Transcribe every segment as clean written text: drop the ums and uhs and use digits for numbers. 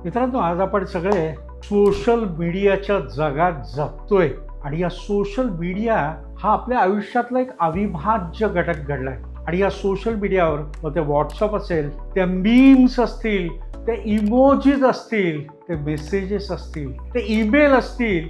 मित्रांनो, आज आपण सगळे सोशल मीडियाच्या जगात जगतोय आणि या सोशल मीडिया हा आपल्या आयुष्यातला एक अविभाज्य घटक घडलाय. आणि या सोशल मीडियावर मग ते व्हॉट्सअप असेल, ते मीम्स असतील, ते इमोजीज असतील, ते मेसेजेस असतील, ते ईमेल असतील,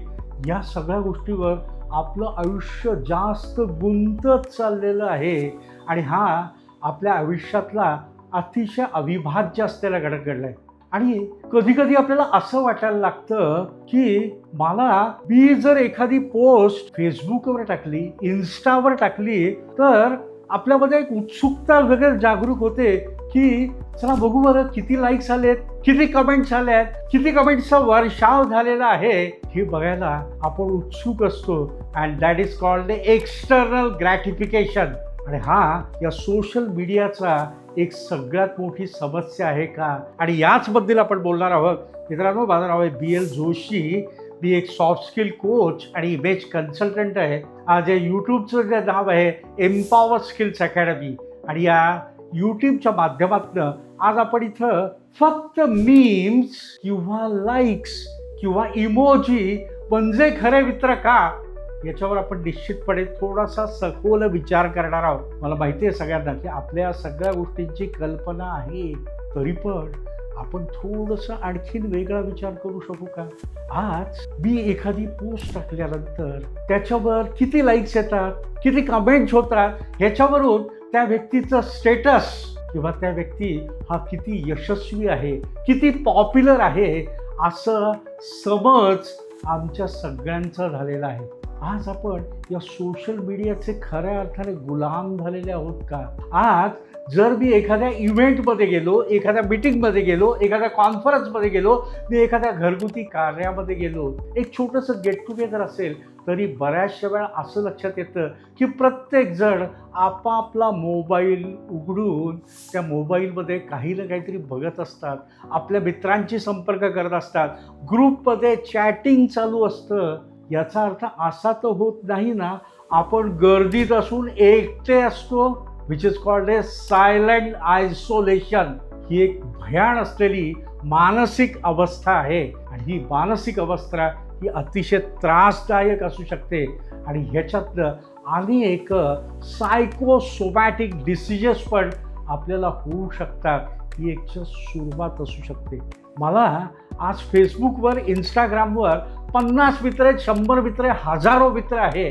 या सगळ्या गोष्टीवर आपलं आयुष्य जास्त गुंतत चाललेलं आहे. आणि हा आपल्या आयुष्यातला अतिशय अविभाज्य असलेला घटक घडलाय. आणि कधी कधी आपल्याला असं वाटायला लागतं की मी जर एखादी पोस्ट फेसबुकवर टाकली, इन्स्टावर टाकली, तर आपल्यामध्ये एक उत्सुकता वगैरे जागरूक होते की चला बघू बरं किती लाईक्स आलेत, किती कमेंट्स आल्यात, किती कमेंट्सचा वर्षाव झालेला आहे, हे बघायला आपण उत्सुक असतो. And that is called external gratification. आणि हा या सोशल मीडियाचा एक सगळ्यात मोठी समस्या आहे का? आणि याचबद्दल आपण बोलणार आहोत. मित्रांनो, माझं नाव आहे BL जोशी. मी एक सॉफ्ट स्किल कोच आणि इमेज कन्सल्टंट आहे. आज या यूट्यूबचं जे नाव आहे एम्पॉवर स्किल्स अकॅडमी. आणि या यूट्यूबच्या माध्यमातून आज आपण इथं फक्त मीम्स किंवा लाईक्स किंवा इमोजी म्हणजे खरे मित्र का, याच्यावर आपण निश्चितपणे थोडासा सखोल विचार करणार आहोत. मला माहिती आहे सगळ्यांना की आपल्या सगळ्या गोष्टींची कल्पना आहे, तरी पण आपण थोडंसं आणखीन वेगळा विचार करू शकू का? आज मी एखादी पोस्ट टाकल्यानंतर त्याच्यावर किती लाईक्स येतात, किती कमेंट्स होतात, ह्याच्यावरून त्या व्यक्तीचं स्टेटस किंवा त्या व्यक्ती हा किती यशस्वी आहे, किती पॉप्युलर आहे, असं समज आमच्या सगळ्यांचा झालेला आहे. आज आपण या सोशल मीडियाचे खऱ्या अर्थाने गुलाम झालेले आहोत का? आज जर मी एखाद्या इव्हेंटमध्ये गेलो, एखाद्या मीटिंगमध्ये गेलो, एखाद्या कॉन्फरन्समध्ये गेलो, मी एखाद्या घरगुती कार्यामध्ये गेलो, एक छोटंसं गेट टुगेदर असेल, तरी बऱ्याचशा वेळा असं लक्षात येतं की प्रत्येकजण आपापला मोबाईल उघडून त्या मोबाईलमध्ये काही ना काहीतरी बघत असतात, आपल्या मित्रांशी संपर्क करत असतात, ग्रुपमध्ये चॅटिंग चालू असतं. याचा अर्थ असा तर होत नाही ना आपण गर्दीत असून एकटे असतो, which is called a silent isolation. ही एक भयान असलेली मानसिक अवस्था आहे. आणि ही मानसिक अवस्था ही अतिशय त्रासदायक असू शकते. आणि ह्याच्यातलं अनेक सायकोसोमॅटिक डिसीजेस पण आपल्याला होऊ शकतात. ही एक सुरुवात असू शकते. मला आज फेसबुकवर, इंस्टाग्रामवर 50 मित्र आहेत, 100 मित्र आहे, हजारो मित्र आहे.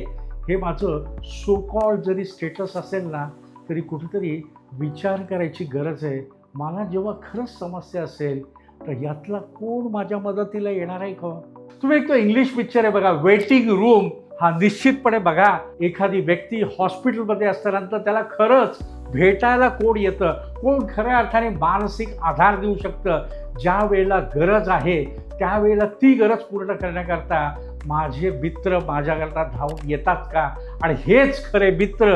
हे माझं सो कॉल्ड जरी स्टेटस असेल ना, तरी कुठेतरी विचार करायची गरज आहे. मला जेव्हा खरंच समस्या असेल तर यातला कोण माझ्या मदतीला येणार आहे का? तुम्ही एक तो इंग्लिश पिक्चर आहे बघा, वेटिंग रूम. हा निश्चितपणे बघा. एखादी व्यक्ती हॉस्पिटलमध्ये असताना त्याला खरंच भेटायला कोण येतं, कोण खऱ्या अर्थाने मानसिक आधार देऊ शकतं. ज्या वेळेला गरज आहे त्यावेळेला ती गरज पूर्ण करण्याकरता माझे मित्र माझ्याकरता धावून येतात का? आणि हेच खरे मित्र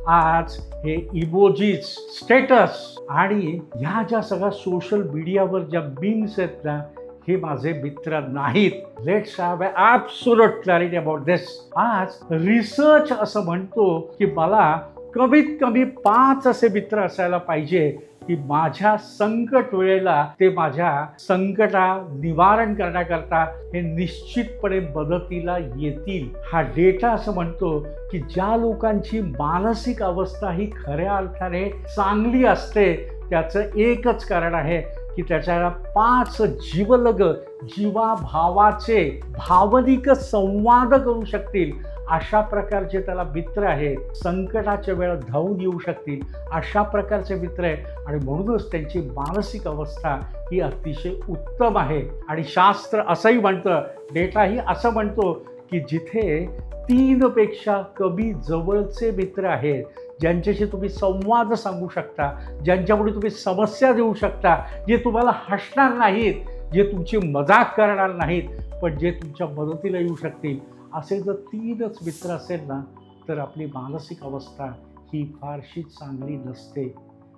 आज हे इमोजीज, स्टेटस आणि ह्या ज्या सगळ्या सोशल मीडियावर ज्या मीम्स आहेत ना, हे माझे मित्र नाहीत. Let's have absolute clarity about this. आज रिसर्च असं म्हणतो की मला कमीत कमी 5 असे मित्र असायला पाहिजे की माझ्या संकट वेळेला ते माझ्या संकटा निवारण करण्याकरता हे निश्चितपणे मदतीला येतील. हा डेटा असं म्हणतो की ज्या लोकांची मानसिक अवस्था ही खऱ्या अर्थाने चांगली असते, त्याचं एकच कारण आहे की त्याच्याला 5 जीवलग, जीवाभावाचे भावनिक संवाद करू शकतील अशा प्रकारचे त्याला मित्र आहेत. संकटाच्या वेळेला धावून येऊ शकतील अशा प्रकारचे मित्र आहेत. आणि म्हणूनच त्यांची मानसिक अवस्था ही अतिशय उत्तम आहे. आणि शास्त्र असंही म्हणतं, डेटाही असं म्हणतो की जिथे 3 पेक्षा कमी जवळचे मित्र आहेत, ज्यांच्याशी तुम्ही संवाद सांगू शकता, ज्यांच्यापुढे तुम्ही समस्या देऊ शकता, जे तुम्हाला हसणार नाहीत, जे तुमची मजाक करणार नाहीत, पण जे तुमच्या मदतीला येऊ शकतील, असे जर 3च मित्र असेल ना, तर आपली मानसिक अवस्था ही फारशी चांगली नसते.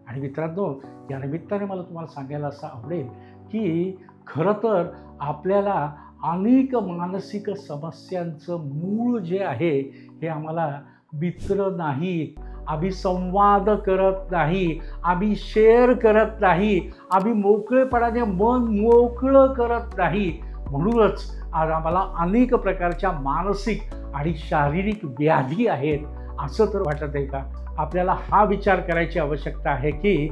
आणि मित्रांनो, या निमित्ताने मला तुम्हाला सांगायला असं आवडेल की खरं तर आपल्याला अनेक मानसिक समस्यांचं मूळ जे आहे हे आम्हाला मित्र नाहीत, आम्ही संवाद करत नाही, आम्ही शेअर करत नाही, आम्ही मोकळेपणाने मन मोकळं करत नाही. म्हणूनच आज आम्हाला अनेक प्रकारच्या मानसिक आणि शारीरिक व्याधी आहेत. असं तर वाटत आहे का? आपल्याला हा विचार करायची आवश्यकता आहे की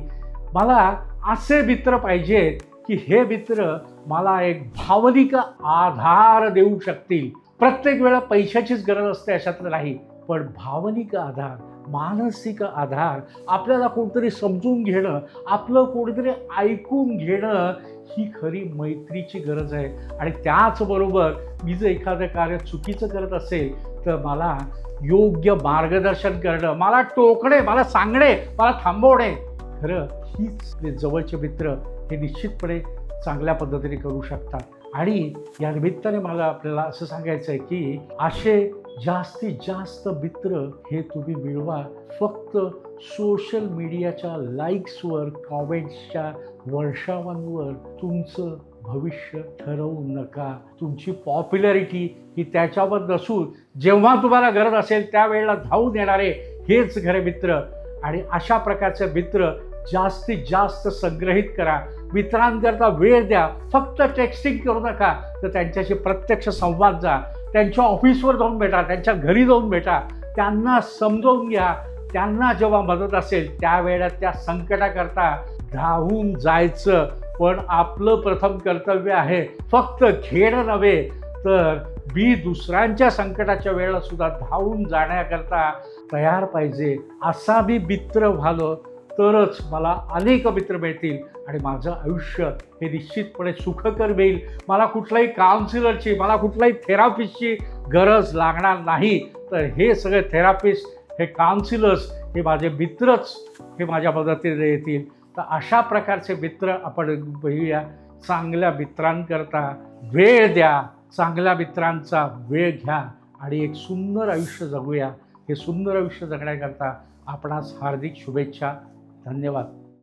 मला असे मित्र पाहिजेत की हे मित्र मला एक भावनिक आधार देऊ शकतील. प्रत्येक वेळा पैशाचीच गरज असते अशातलं नाही, पण भावनिक आधार, मानसिक आधार, आपल्याला कोणतरी समजून घेणं, आपलं कोणीतरी ऐकून घेणं, ही खरी मैत्रीची गरज आहे. आणि त्याचबरोबर मी जर एखादं कार्य चुकीचं करत असेल तर मला योग्य मार्गदर्शन करणं, मला टोकणे, मला सांगणे, मला थांबवणे, खरं हीच जवळचे मित्र हे निश्चितपणे चांगल्या पद्धतीने करू शकतात. आणि या निमित्ताने मला आपल्याला असं सांगायचं आहे की असे जास्तीत जास्त मित्र हे तुम्ही मिळवा. फक्त सोशल मीडियाच्या लाईक्सवर, कॉमेंट्सच्या वर्षावांवर तुमचं भविष्य ठरवू नका. तुमची पॉप्युलॅरिटी ही त्याच्यावर नसून जेव्हा तुम्हाला गरज असेल त्यावेळेला धावून येणारे हेच खरे मित्र. आणि अशा प्रकारचे मित्र जास्तीत जास्त संग्रहित करा. मित्रांकरता वेळ द्या. फक्त टेक्स्टिंग करू नका, तर त्यांच्याशी प्रत्यक्ष संवाद जा. त्यांच्या ऑफिसवर जाऊन भेटा, त्यांच्या घरी जाऊन भेटा, त्यांना समजावून घ्या. त्यांना जेव्हा मदत असेल त्यावेळेला त्या संकटाकरता धावून जायचं. पण आपलं प्रथम कर्तव्य आहे फक्त घेणं नव्हे, तर मी दुसऱ्यांच्या संकटाच्या वेळेला सुद्धा धावून जाण्याकरता तयार पाहिजे. असा मी मित्र व्हालो तरच मला अनेक मित्र मिळतील आणि माझं आयुष्य हे निश्चितपणे सुखकर होईल. मला कुठल्याही काउन्सिलरची, मला कुठल्याही थेरापिस्टची गरज लागणार नाही. तर हे सगळे थेरापिस्ट, हे काउन्सिलर्स, हे माझे मित्रच हे माझ्या मदतीला येतील. तर अशा प्रकारचे मित्र आपण बघूया. चांगल्या मित्रांकरता वेळ द्या, चांगल्या मित्रांचा वेळ घ्या आणि एक सुंदर आयुष्य जगूया. हे सुंदर आयुष्य जगण्याकरता आपणास हार्दिक शुभेच्छा. धन्यवाद.